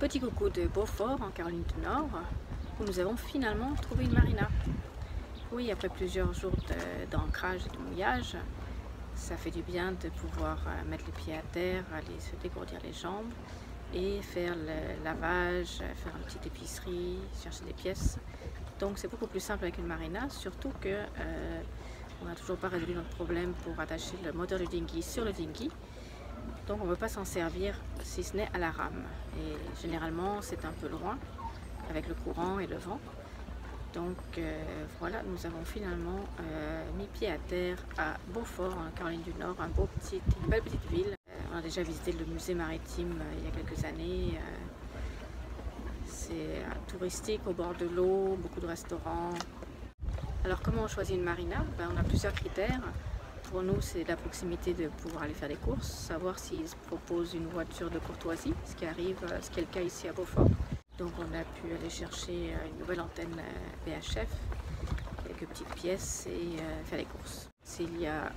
Petit coucou de Beaufort en Caroline du Nord où nous avons finalement trouvé une marina. Oui, après plusieurs jours d'ancrage et de mouillage, ça fait du bien de pouvoir mettre les pieds à terre, aller se dégourdir les jambes et faire le lavage, faire une petite épicerie, chercher des pièces. Donc c'est beaucoup plus simple avec une marina, surtout que on n'a toujours pas résolu notre problème pour attacher le moteur du dinghy sur le dinghy. Donc on ne peut pas s'en servir si ce n'est à la rame. Et généralement c'est un peu loin avec le courant et le vent. Donc voilà, nous avons finalement mis pied à terre à Beaufort en Caroline du Nord, une belle petite ville. On a déjà visité le musée maritime il y a quelques années. C'est touristique au bord de l'eau, beaucoup de restaurants. Alors comment on choisit une marina? On a plusieurs critères. Pour nous, c'est la proximité de pouvoir aller faire des courses, savoir s'ils proposent une voiture de courtoisie, ce qui est le cas ici à Beaufort. Donc on a pu aller chercher une nouvelle antenne VHF, quelques petites pièces et faire des courses. S'il y a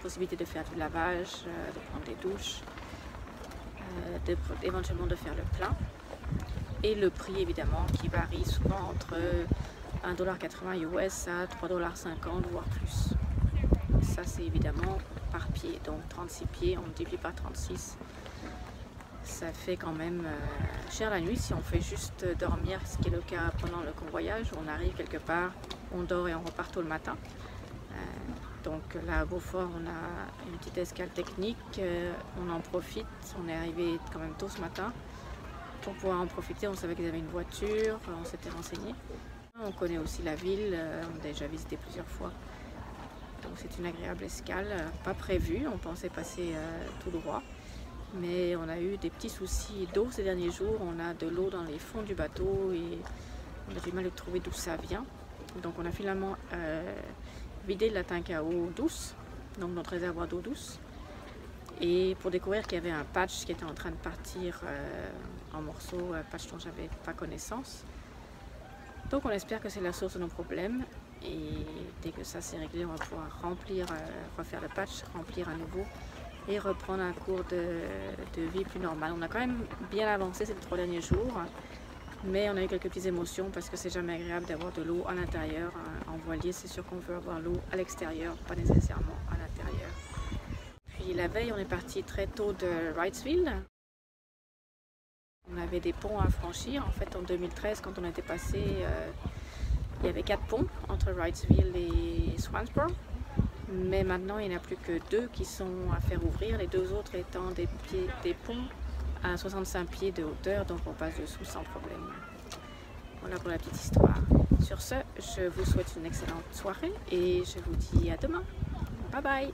possibilité de faire du lavage, de prendre des douches, éventuellement de faire le plein. Et le prix évidemment qui varie souvent entre 1,80 $ US à 3,50 $ voire plus. Ça c'est évidemment par pied, donc 36 pieds, on multiplie par 36. Ça fait quand même cher la nuit si on fait juste dormir, ce qui est le cas pendant le convoyage. On arrive quelque part, on dort et on repart tôt le matin. Donc là à Beaufort on a une petite escale technique, on en profite, on est arrivé quand même tôt ce matin. Pour pouvoir en profiter, on savait qu'ils avaient une voiture, on s'était renseigné. On connaît aussi la ville, on a déjà visité plusieurs fois. Donc c'est une agréable escale, pas prévue, on pensait passer tout droit. Mais on a eu des petits soucis d'eau ces derniers jours, on a de l'eau dans les fonds du bateau et on a du mal à trouver d'où ça vient. Donc on a finalement vidé la tank à eau douce, donc notre réservoir d'eau douce. Et pour découvrir qu'il y avait un patch qui était en train de partir en morceaux, un patch dont j'avais pas connaissance. Donc on espère que c'est la source de nos problèmes et dès que ça c'est réglé, on va pouvoir refaire le patch, remplir à nouveau et reprendre un cours de vie plus normal. On a quand même bien avancé ces 3 derniers jours, mais on a eu quelques petites émotions parce que c'est jamais agréable d'avoir de l'eau à l'intérieur. En voilier, c'est sûr qu'on veut avoir l'eau à l'extérieur, pas nécessairement à l'intérieur. Puis la veille, on est parti très tôt de Wrightsville. On avait des ponts à franchir. En fait, en 2013, quand on était passé, il y avait 4 ponts entre Wrightsville et Swansboro. Mais maintenant, il n'y en a plus que 2 qui sont à faire ouvrir, les 2 autres étant des ponts à 65 pieds de hauteur, donc on passe dessous sans problème. Voilà pour la petite histoire. Sur ce, je vous souhaite une excellente soirée et je vous dis à demain. Bye bye!